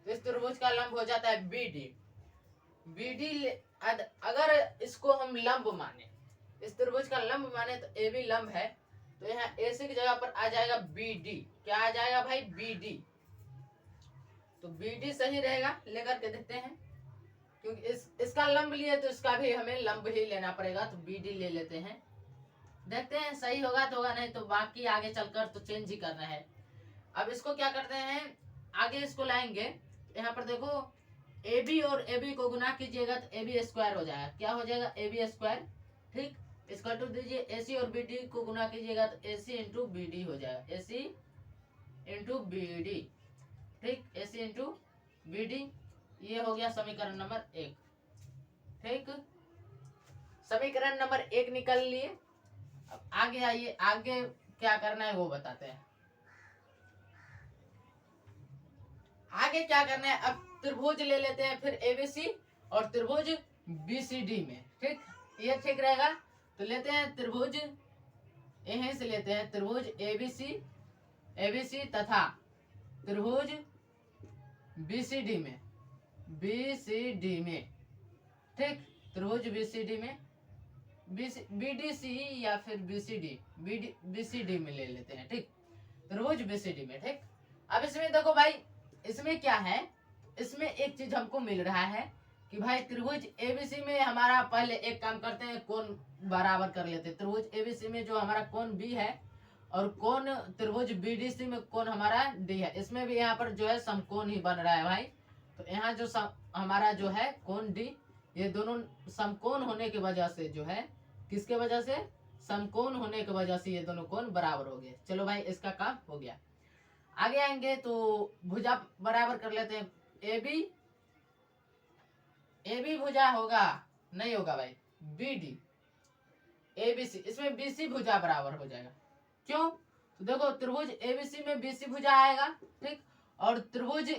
तो इस त्रिभुज का लंब हो जाता है BD, अगर इसको हम लंब माने, इस त्रिभुज का लंब माने तो AB लंब है, तो यहाँ AC की जगह पर आ जाएगा BD, क्या आ जाएगा भाई BD, तो BD सही रहेगा, लेकर के देखते हैं, क्योंकि इसका लंब लिए तो इसका भी हमें लंब ही लेना पड़ेगा, तो BD ले लेते हैं, देखते हैं सही होगा तो होगा, नहीं तो बाकी आगे चलकर तो चेंज ही करना है। अब इसको क्या करते हैं, आगे इसको लाएंगे, यहाँ पर देखो AB और AB को गुना कीजिएगा तो AB स्क्वायर हो जाएगा, क्या हो जाएगा AB स्क्वायर, ठीक। इसका टू दीजिए, AC और BD को गुना कीजिएगा तो AC इंटू BD हो जाएगा, AC इंटू BD, ठीक, AC इंटू BD, ये हो गया समीकरण नंबर 1, ठीक। समीकरण नंबर 1 निकल लिए। अब आगे आइए, आगे क्या करना है वो बताते हैं। आगे क्या करना है, अब त्रिभुज ले लेते हैं फिर ABC और त्रिभुज BCD में, ठीक, ये ठीक रहेगा। तो लेते हैं त्रिभुज, यहीं से लेते हैं त्रिभुज ABC तथा त्रिभुज BCD में, ठीक, त्रिभुज BCD में, BDC या फिर BCD में ले लेते हैं, ठीक, त्रिभुज BCD में, ठीक। अब इसमें देखो भाई, इसमें क्या है, इसमें एक चीज हमको मिल रहा है कि भाई त्रिभुज ABC में हमारा पहले एक काम करते हैं, कोण बराबर कर लेते हैं। त्रिभुज ABC में जो हमारा कोण B है और कोण त्रिभुज BDC में कोण हमारा D है, इसमें भी यहाँ पर जो है समकोण ही बन रहा है भाई। तो यहाँ जो हमारा जो है कोण D, ये दोनों समकोण होने की वजह से जो है, किसके वजह से, समकोण होने की वजह से ये दोनों कोण बराबर हो गए। चलो भाई इसका काम हो गया। आगे आएंगे तो भुजा बराबर कर लेते हैं, AB भुजा होगा, नहीं होगा भाई, BD ABC, इसमें BC भुजा बराबर हो जाएगा, क्यों, तो देखो त्रिभुज ABC में BC भुजा आएगा, ठीक, और त्रिभुज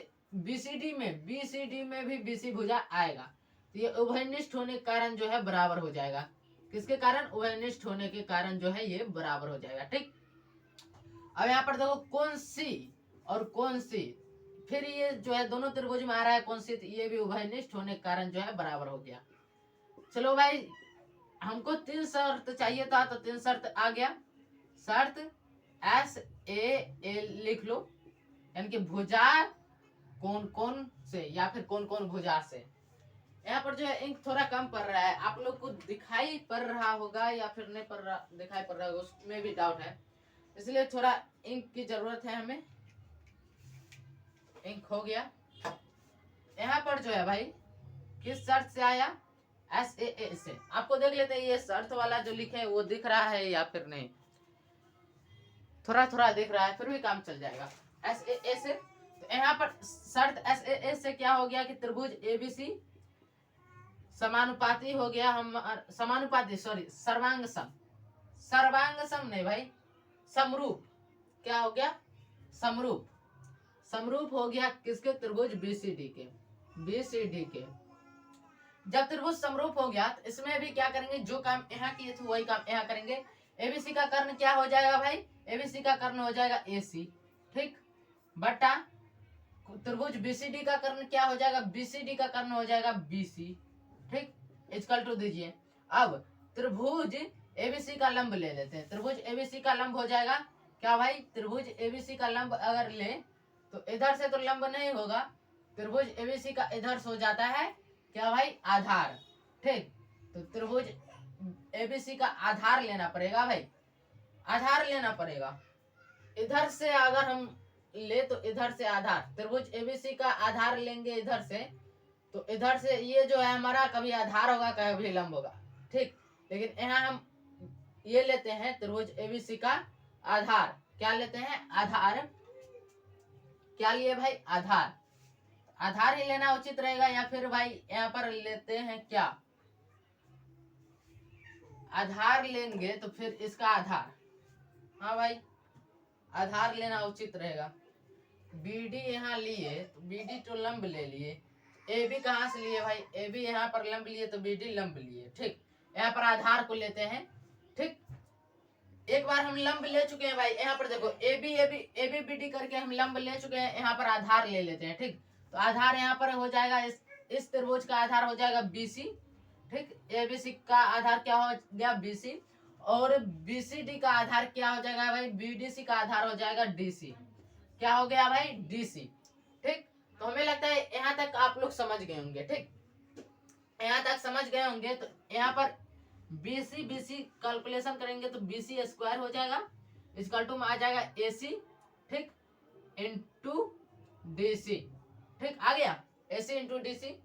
BCD में भी BC भुजा आएगा, तो ये उभयनिष्ठ होने के कारण जो है बराबर हो जाएगा, किसके कारण, उभयनिष्ठ होने के कारण जो है ये बराबर हो जाएगा, ठीक। अब यहाँ पर देखो कोण C और कोण C, फिर ये जो है दोनों त्रिभुज में आ रहा है कोण C, ये भी उभयनिष्ठ होने के कारण जो है बराबर हो गया। चलो भाई, हमको 3 शर्त चाहिए था तो 3 शर्त आ गया। शर्त SAA लिख लो, यानी कि भुजा कोण से या फिर कोण भुजा से। यहाँ पर जो है इंक थोड़ा कम पड़ रहा है, आप लोग को दिखाई पड़ रहा होगा या फिर नहीं पड़ रहा, दिखाई पड़ रहा होगा, उसमें भी डाउट है, इसलिए थोड़ा इंक की जरूरत है हमें। इंक हो गया। यहाँ पर जो है भाई किस शर्त से आया, SAA से। आपको देख लेते हैं ये शर्त वाला जो लिखे है वो दिख रहा है या फिर नहीं, थोड़ा थोड़ा दिख रहा है, फिर भी काम चल जाएगा। SAA से, तो यहाँ पर शर्त SAA से क्या हो गया कि त्रिभुज ABC समानुपाती हो गया, हम समानुपाती सॉरी सर्वांग सम नहीं भाई, समरूप, क्या हो गया, समरूप हो गया किसके, त्रिभुज BCD के। जब त्रिभुज समरूप हो गया तो इसमें भी क्या करेंगे, जो काम यहाँ किए थे वही काम यहाँ करेंगे। ABC का कर्ण क्या हो जाएगा भाई, ABC का कर्ण हो जाएगा AC, ठीक, बटा त्रिभुज बीसीडी का कर्ण क्या हो जाएगा, बीसीडी का कर्ण हो जाएगा बीसी, ठीक, इक्वल टू दीजिए। अब त्रिभुज एबीसी का लंब ले लेते हैं, त्रिभुज एबीसी का लंब हो जाएगा क्या भाई, त्रिभुज एबीसी का लंब अगर ले तो इधर से तो लंब नहीं होगा, त्रिभुज एबीसी का इधर से हो जाता है क्या भाई, आधार, ठीक। तो त्रिभुज एबीसी का आधार लेना पड़ेगा भाई, आधार लेना पड़ेगा। इधर से अगर हम ले तो इधर से आधार, त्रिभुज एबीसी का आधार लेंगे इधर से, तो इधर से ये जो है हमारा कभी आधार होगा कभी लंब होगा, ठीक। लेकिन यहाँ हम ये लेते हैं त्रिभुज एबीसी का आधार, क्या लेते हैं, आधार, क्या लिए भाई, आधार, आधार ही लेना उचित रहेगा, या फिर भाई यहाँ पर लेते हैं क्या, आधार लेंगे तो फिर इसका आधार, हाँ भाई आधार लेना उचित रहेगा। बीडी यहाँ लिए तो बीडी तो लंब ले लिए, ए बी कहाँ से लिए भाई, ए बी यहाँ पर लंब लिए तो बीडी लंब लिए, ठीक। यहाँ पर आधार को लेते हैं, ठीक। एक बार हम लंब ले चुके हैं भाई, यहाँ पर देखो ए बी बीडी करके हम लंब ले चुके हैं, यहाँ पर आधार ले लेते हैं, ठीक। तो आधार यहाँ पर हो जाएगा इस त्रिभुज का आधार हो जाएगा बीसी, ठीक। एबीसी का आधार क्या हो गया, बीसी, और बीसीडी का आधार क्या हो जाएगा भाई, बीडीसी का आधार हो जाएगा डीसी, क्या हो गया भाई, डीसी, ठीक। तो हमें लगता है यहाँ तक आप लोग समझ गए होंगे, ठीक, यहाँ तक समझ गए होंगे। तो यहाँ पर बीसी बीसी कैलकुलेशन करेंगे तो बीसी स्क्वायर हो जाएगा, इक्वल टू में आ जाएगा एसी, ठीक, इंटू डीसी, ठीक, आ गया एसी इंटू डीसी।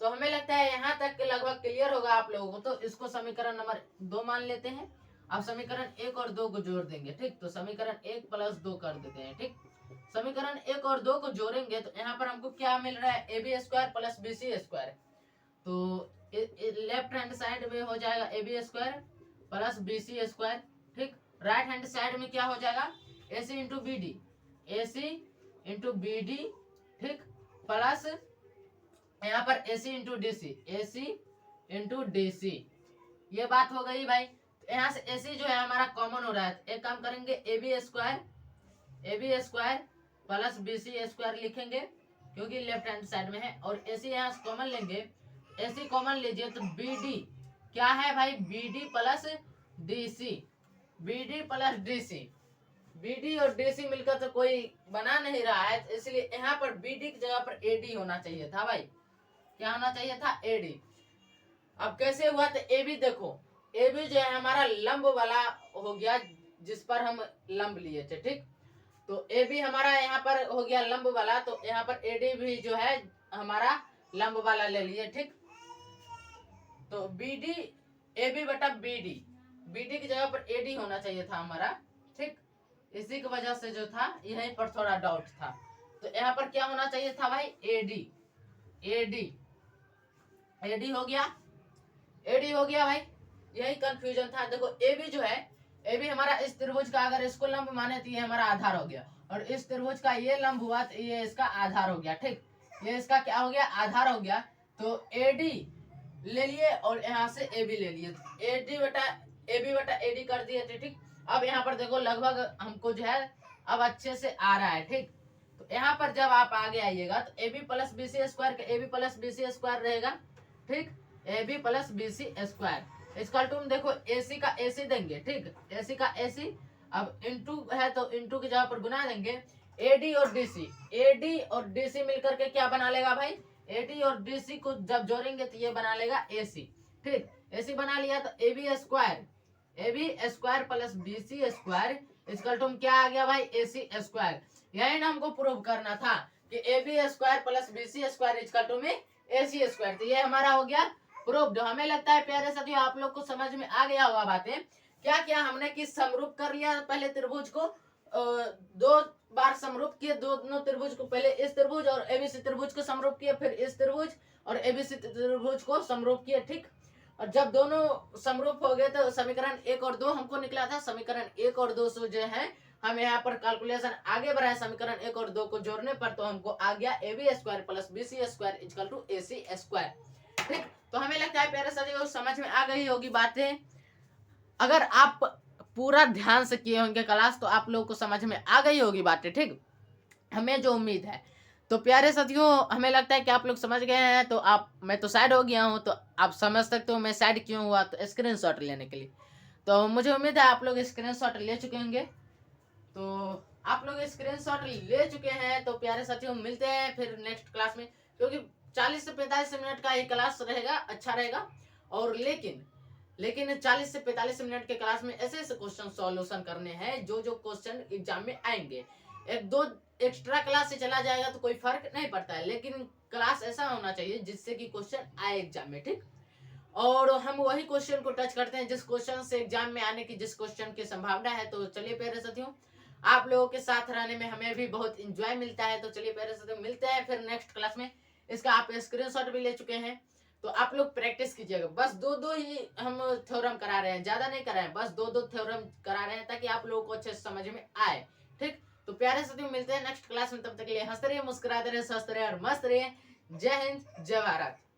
तो हमें लगता है यहाँ तक लगभग क्लियर होगा आप लोगों को। तो इसको समीकरण नंबर 2 मान लेते हैं। अब समीकरण 1 और 2 को जोड़ देंगे, ठीक। तो समीकरण 1 प्लस 2 कर देते हैं, ठीक। समीकरण 1 और 2 को जोड़ेंगे तो यहाँ पर हमको क्या मिल रहा है, A B square plus B C square. तो लेफ्ट हैंड साइड में हो जाएगा A B square plus B C square, ठीक। राइट हैंड साइड में क्या हो जाएगा, A C into B D, A C into B D, ठीक, प्लस यहाँ पर AC into D C, AC into D C. ये बात हो गई भाई। तो यहाँ से AC जो है हमारा कॉमन हो रहा है, एक काम करेंगे A B square plus B C square लिखेंगे क्योंकि लेफ्ट हैंड साइड में है, और AC यहाँ से कॉमन लेंगे, AC कॉमन लीजिए तो BD क्या है भाई, BD plus DC, BD plus DC, BD और DC मिलकर तो कोई बना नहीं रहा है, इसलिए यहाँ पर BD की जगह पर AD होना चाहिए था भाई, क्या होना चाहिए था, AD। अब कैसे हुआ, तो AB देखो, AB जो है हमारा लंब वाला हो गया जिस पर हम लंब लिए थे, ठीक। तो AB हमारा यहाँ पर हो गया लंब वाला, तो यहाँ पर AD भी जो है हमारा लंब वाला ले लिए, ठीक। तो BD AB बटा BD की जगह पर AD होना चाहिए था हमारा, ठीक। इसी की वजह से जो था यहीं पर थोड़ा डाउट था। तो यहाँ पर क्या होना चाहिए था भाई, AD हो गया भाई, यही कंफ्यूजन था। देखो AB जो है, AB हमारा इस त्रिभुज का अगर इसको लंब माने तो ये हमारा आधार हो गया, और इस त्रिभुज का ये लंब हुआ तो ये इसका आधार हो गया, ठीक। ये इसका क्या हो गया, आधार हो गया। तो AD ले लिए और यहाँ से AB ले लिए, AB बटा AD कर दिए थे, ठीक। अब यहाँ पर देखो लगभग हमको जो है अब अच्छे से आ रहा है, ठीक। तो यहाँ पर जब आप आगे आइएगा तो AB plus B C square का AB plus B C square रहेगा, ठीक। AB plus B C square इसका तुम देखो AC का AC देंगे, ठीक, AC का AC। अब इंटू है तो इंटू की जगह पर गुना देंगे, AD और DC मिलकर के क्या बना लेगा भाई, AD और DC को जब जोड़ेंगे तो ये बना लेगा AC, ठीक। AC बना लिया तो AB square plus BC square इसका तुम क्या आ गया भाई, AC स्क्वायर। यही ना हमको प्रूव करना था कि AB square plus BC square इसका टू में AC स्क्वायर। तो ये हमारा हो गया प्रूव्ड। हमें लगता है प्यारे साथियों आप लोग को समझ में आ गया होगा बातें। क्या क्या हमने किस समरूप कर लिया, पहले त्रिभुज को 2 बार समरूप किए, दोनों त्रिभुज को, पहले इस त्रिभुज और ABC त्रिभुज को समरूप किए, फिर इस त्रिभुज और ABC त्रिभुज को समरूप किए, ठीक। और जब दोनों समरूप हो गए तो समीकरण 1 और 2 हमको निकला था। समीकरण 1 और 2 से जो है हम यहाँ पर कैलकुलेशन आगे बढ़ाए, समीकरण 1 और 2 को जोड़ने पर तो हमको आ गया AB square plus BC square equal to AC square, ठीक। तो हमें लगता है प्यारे साथियों समझ में आ गई होगी बातें। अगर आप पूरा ध्यान से किए होंगे क्लास तो आप लोगों को समझ में आ गई होगी बातें, ठीक। हमें जो उम्मीद है तो प्यारे साथियों, हमें लगता है कि आप लोग समझ गए हैं। तो मैं तो साइड हो गया हूँ, तो आप समझ सकते हो मैं साइड क्यों हुआ, तो स्क्रीनशॉट लेने के लिए। तो मुझे उम्मीद है आप लोग स्क्रीनशॉट ले चुके होंगे। तो आप लोग स्क्रीनशॉट ले चुके हैं। तो प्यारे साथियों, मिलते हैं फिर नेक्स्ट क्लास में, क्योंकि 40 से 45 मिनट का ही क्लास रहेगा, अच्छा रहेगा। और लेकिन 40 से 45 मिनट के क्लास में ऐसे ऐसे क्वेश्चन सॉल्यूशन करने हैं जो जो क्वेश्चन एग्जाम में आएंगे। एक दो एक्स्ट्रा क्लास से चला जाएगा तो कोई फर्क नहीं पड़ता है, लेकिन क्लास ऐसा होना चाहिए जिससे कि क्वेश्चन आए एग्जाम में, ठीक। और हम वही क्वेश्चन को टच करते हैं जिस क्वेश्चन से एग्जाम में आने की, जिस क्वेश्चन की संभावना है। तो चलिए प्यारे साथियों, आप लोगों के साथ रहने में हमें भी बहुत इंजॉय मिलता है। तो चलिए प्यारे साथियों, मिलते हैं फिर नेक्स्ट क्लास में। इसका आप स्क्रीनशॉट भी ले चुके हैं, तो आप लोग प्रैक्टिस कीजिएगा। बस दो दो ही हम थ्योरम करा रहे हैं, ज्यादा नहीं करा रहे हैं, बस दो दो थ्योरम करा रहे हैं ताकि आप लोगों को अच्छे से समझ में आए, ठीक। तो प्यारे साथियों, मिलते हैं नेक्स्ट क्लास में। तब तक के लिए हंसते रहिए, मुस्कुराते रहिए, स्वस्थ रहिए और मस्त रहिए। जय हिंद, जय भारत।